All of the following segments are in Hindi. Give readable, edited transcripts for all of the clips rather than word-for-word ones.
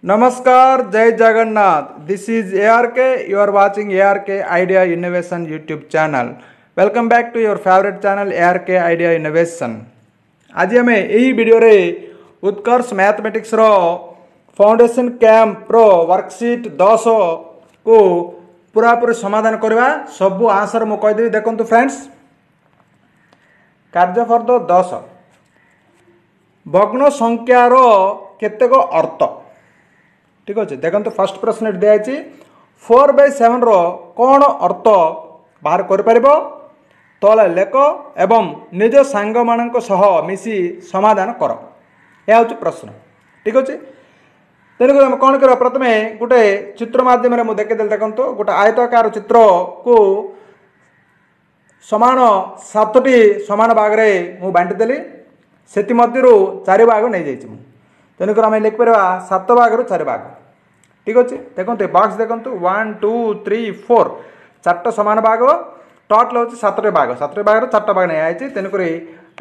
Namaskar, Jai Jagannath. This is ARK. You are watching ARK Idea Innovation YouTube channel. Welcome back to your favorite channel ARK Idea Innovation. आज हमें यही वीडियो रे उत्कर्ष मैथमेटिक्स रो फाउंडेशन कैंप प्रो वर्कशीट 10 को पूरा पूरी समाधान करवा सब आंसर मु कह देबी देखंतु फ्रेंड्स कार्यफल 10 भग्न संख्यार केतेक अर्थ ठीक अच्छे देखो फर्स्ट प्रश्न दिखाई 4/7 कौन अर्थ बाहर कर तले लेख एवं निज सांग मान सह मिसी समाधान कर यह हूँ प्रश्न ठीक अच्छे तेणुक आम कौन कर प्रथम गोटे चित्र मध्यम देखेदेली देखो गोटे आयताकार चित्र को समान 7टी समान भाग में मुझे बांटिदेली से चारि भाग नहीं जाइए तेणुक आम लिखिपर 7 भाग 4 भाग ठीक अच्छे देखो बॉक्स देखो 1 2 3 4 4 समान भाग टोटल हूँ 7 भाग 7 भाग 4 भाग नहीं आई तेणुक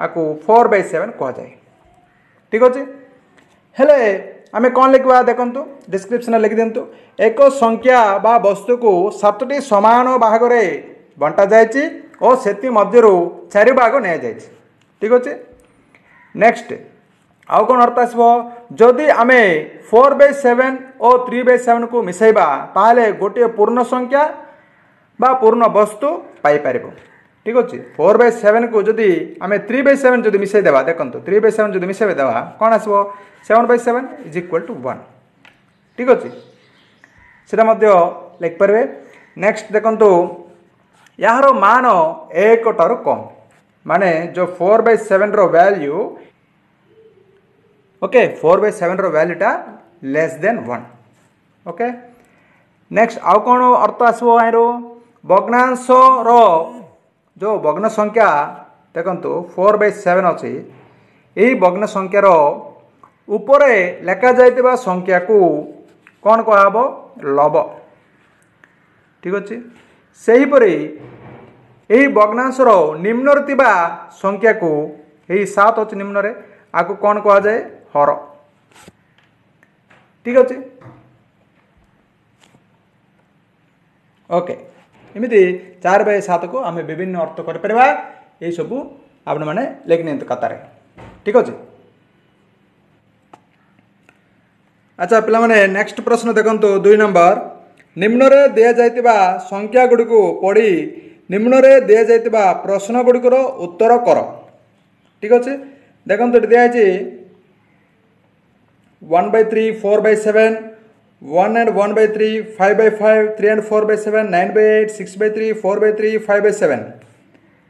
आपको 4/7 कह जाए ठीक अच्छे हेले आम कौन लिखा देखो डिस्क्रिप्शन लिखि दिंतु एक संख्या बा वस्तु को 7टी समान भाग में बंटा जाए और से 4 भाग नहीं जाए ठीक अच्छे नेक्स्ट आउ कौन अर्थ आसो जदि आम 4/7 और 3/7 को मिसेबा ताले गोटे पूर्ण संख्या बा पूर्ण वस्तु पाइपर ठीक अच्छे 4/7 को जदि आम 3/7 जदि मिसई देवा देखो 3/7 जदि मिसई देवा कौन आसो 7/7 इज इक्वल टू 1 ठीक अच्छे से लिखिपर नेक्स्ट देखो यार मान 1 ठार कम माने जो 4/7 रो वैल्यू ओके 4/7 रो वैल्यूटा लेस देन 1 ओके नेक्स्ट आउ कौन अर्थ आसो आरो भग्नांश रो जो भग्न संख्या देखो 4/7 अच्छी यही भग्न संख्यार उपरे लेखा जाइतिबा संख्या को कौन कहब लब ठीक अच्छे से हीपरी यही भग्नांशर निम्न थिबा संख्या को यही 7 अच्छे निम्न आपको कौन कह जाए हर ठीक अच्छे ओके एमती 4/7 को आम विभिन्न अर्थ कर यही सब आपण मैंने लिखि नि कतार ठीक अच्छे अच्छा पिला माने नेक्स्ट प्रश्न देखो 2 नंबर निम्न रे दिया जाइतिबा संख्या गुडी को पढ़ी निम्न रे दिया जाइतिबा प्रश्न गुडी उत्तर कर ठीक अच्छे देखो दिखाई 1/3 4/7 1 and 1/3 5/5 3 and 4/7 9/8 6/3 4/3 5/7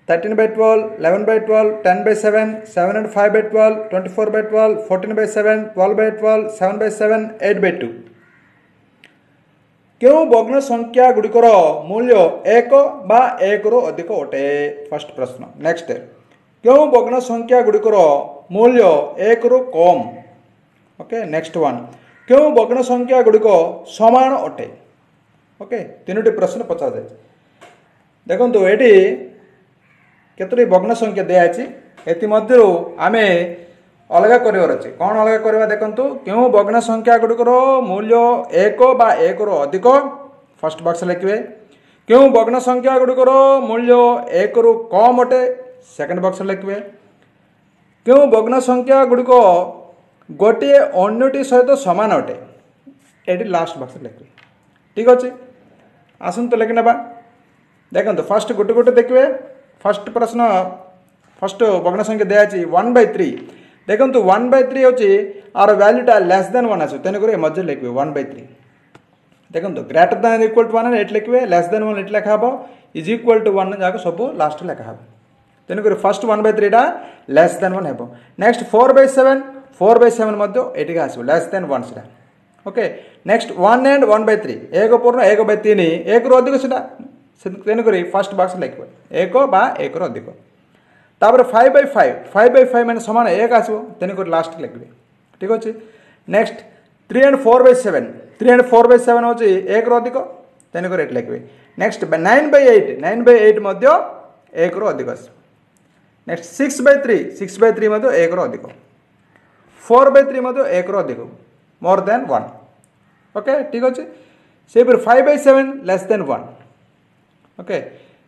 13/12 11/12 10/7 7 and 5/12 24/12 14/7 12/12 7/7 8/2 क्यों भग्न संख्या गुड़िकर मूल्य 1 बा 1 रो अधिक अटे फर्स्ट प्रश्न नेक्स्ट क्यों भग्न संख्या गुड़िकर मूल्य 1 रो कम ओके नेक्स्ट वन क्यों भग्न संख्या गुड़िक समान अटे ओके 3टी प्रश्न पचार जाए देखो ये केतोटी भग्न संख्या दिखाई आम अलग करार अच्छे कौन अलग करवा देखो क्यों भग्न संख्या गुड़िकर मूल्य 1 बा 1 रो अधिक फर्स्ट बॉक्स लिखे क्यों भग्न संख्या गुड़िकर मूल्य 1 रो कम अटे सेकंड बॉक्स लिखे क्यों भग्न संख्या गुड़िक गोटे अन्यटी सहित सामान अटे ये लास्ट बॉक्स लिखे ठीक अच्छे आसतु लिखि ना देखो फर्स्ट गोटे गोटे देखिए फर्स्ट प्रश्न फर्स्ट भग्न संख्या दिखाई 1/3 देखो 1/3 हूँ आर वैल्यूटा लेस देन 1 आस तेणुक मध्य लिखे 1/3 देखो ग्रेटर देन इक्वल टू 1 एट लिखे लेस देन 1 एट लिखा इज इक्वल टू 1 जाक सब लास्ट लिखा तेणुक फर्स्ट 1/3 टा लेस देन 1 हो नेक्स्ट 4/7 ये आसो लेस देन 1 से ओके नेक्स्ट 1 and 1/3 1 पूर्ण 1/3 1 रो अधिक से तेणुक फर्स्ट बॉक्स लिखे 1 बा 1 रो अधिक तापर 5/5 मैंने सामान 1 आसो तेणुक लास्ट लिखे ठीक अच्छे नेक्स्ट 3 and 4/7 3 and 4/7 हूँ 1 रो अधिक तेणुक ये लिखे नेक्स्ट 9/8 1 रो अधिक आस नेक्स्ट 6/3 1 रो अधिक 4/3 1 रो अधिक मोर देन 1 ओके ठीक अच्छे से 5/7 लेस देन 1 ओके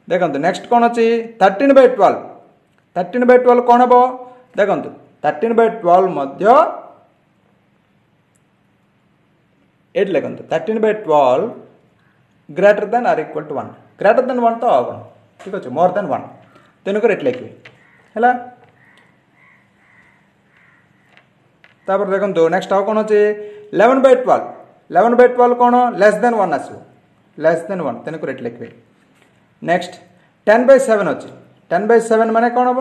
देखो नेक्स्ट कौन अच्छी 13/12 13/12 कौन हम देखो 13/12 मध्य ये लिखु 13/12 greater than or equal to 1 greater than 1 तो हम ठीक अच्छे मोर देन 1 तेणुक ये लिखे है तापर देखो नेक्स्ट आउ कौन अच्छे 11/12 11/12 कौन लेस देन 1 आसो लेस देन 1 तेणुक ये लिखे नेक्स्ट 10/7 अच्छे 10/7 माने कौन हम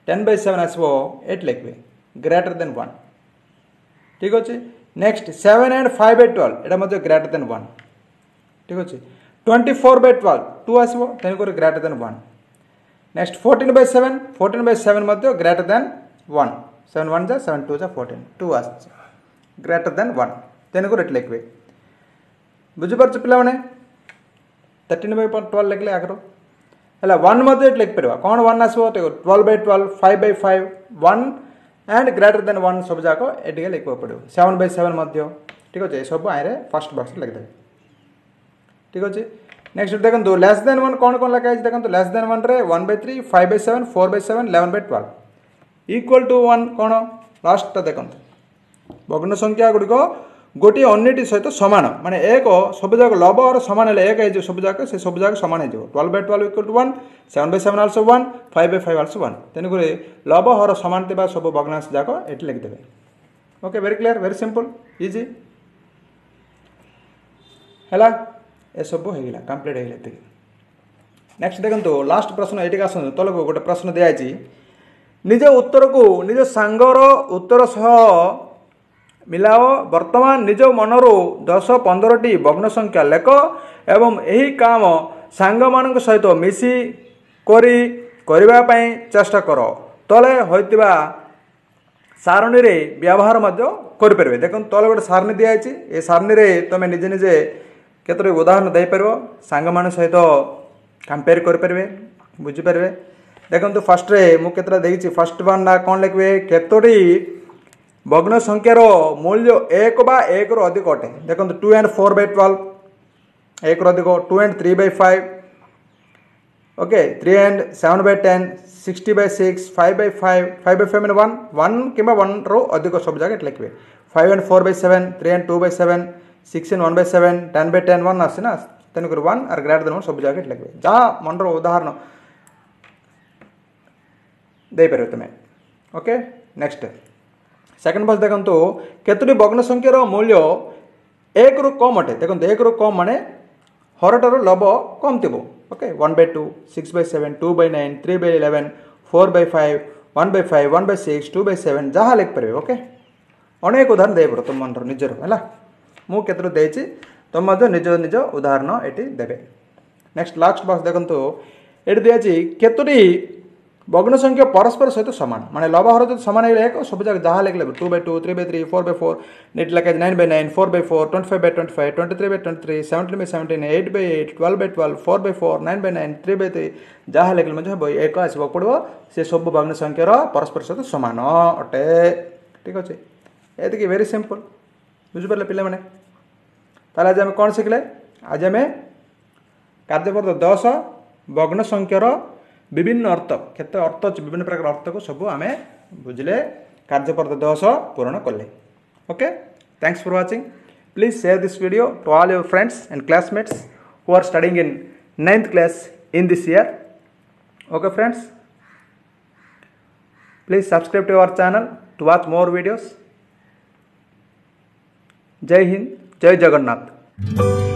10/7 आसो एट लिखे ग्रेटर देन 1 ठीक अच्छे next 7 and 5/12 Etah Madhya greater than 1 ठीक अच्छे 24/12 2 आसो तेणुक ग्रेटर देन 1 नेक्स्ट 14/7 14/7 मध्य ग्रेटर देन 1 7 1 जा 7 2 जा 14 2 आस ग्रेटर देन 1 तेणुक ये लिखे बुझीपार पे 13/12 लिखले आगर है 1 मध्य ये लिखिपर कौन 1 आसो 12/12 5/5 1 एंड ग्रेटर देन 1 सब जाक ये लिखा पड़ो 7/7 मध्य ठीक अच्छे सब आए फर्स्ट बॉक्स लिखिदे ठीक अच्छे नेक्स्ट देखो लेस देन 1 कौन कौन लिखा है देखो लेस देन 1 रे 1/3 5/7 4/7 11/12 इक्वल टू 1 कौन लास्ट देखो भग्न संख्या गुड़िक गोटे अन्यटी सहित सामान माने एक सब जाक लब और सामान एक है सब जाक से सब जाक सामान हो 12/12 इक्वल टू 1 7/7 आल्सो 1 5/5 आल्सो 1 तेणुक लब और सामान थे सब भग्नांश जाक ये लिखिदेवे okay very clear very simple easy है ये सब होगा कंप्लीट होगा नेक्स्ट देखो लास्ट प्रश्न ये आस तलक गोटे प्रश्न दिखाई निज उत्तर को निज सांगर उत्तर सह मिलाओ वर्तमान निज मनरू 10-15 भग्न संख्या लेख एवं यही काम सांग मान सहित मिसी करी करने चेष्टा कर तले होइतिबा सारणी रे व्यवहार करें देख तले गोटे सारणी दिखाई ये सारणी रे तुम निजे निजे केतोटी उदाहरण दे पार सांग मान सहित कंपेयर करें बुझीपारे देखो फर्स्ट रे मु केतरा देछि फर्स्ट वन ना कौन लिखे केतोटी भग्न संख्यार मूल्य 1 बा 1 रु अधिक अटे देखो 2 and 4/12 1 रु अधिक 2 and 3/5 ओके 3 and 7/10 60/6 5/5 5/5 मैंने 1 कि 1 रु अधिक सब जगह लिखे 5 and 4/7 3 and 2/7 6 and 1/7 10/10 1 आसे ना तेणुक 1 और ग्रेटर देन 1 सब जगह लिखे जहाँ मन उदाहरण दे पार तुम्हें ओके नेक्स्ट सेकंड बस देखो केतोटी भग्न संख्यार मूल्य 1 रु कम अटे देखो 1 रु कम माने हरटार लब कम थी ओके 1/2 6/7 2/9 3/11 4/5 1/5 1/6 2/7 जहाँ लिखिपारे ओके अनेक उदाहरण दे पड़ो तुम मन निजर है मु केतोटी देछि तुम निज निज उदाहरण ये देवे नेक्स्ट लास्ट बॉक्स देखो ये दिखाई केतोटी भग्न संख्या परस्पर सहित सामान माने लव हर जो सामान है सब जगह जहाँ लिखले 2/2 3/3 4/4 नेट लिखा 9/9 4/4 25/25 23/23 17/17 8/8 12/12 4/4 9/9 3/3 जहाँ लिखले मुझे एक आसवा पड़ो से सब भग्न संख्यार परस्पर सहित सामान अटे ठीक अच्छे ये वेरी सिंपल बुझिपारे पे आज आम कौन शिखले आज आम कार्यपद 10 भग्न संख्यार विभिन्न अर्थ केते अर्थ विभिन्न प्रकार अर्थ को सब आम बुझले कार्यपद 10 पूरण कले okay thanks for watching please share this video to all your friends and classmates who are studying in 9th class in this year okay friends please subscribe to our channel to watch more videos जय हिंद जय जगन्नाथ।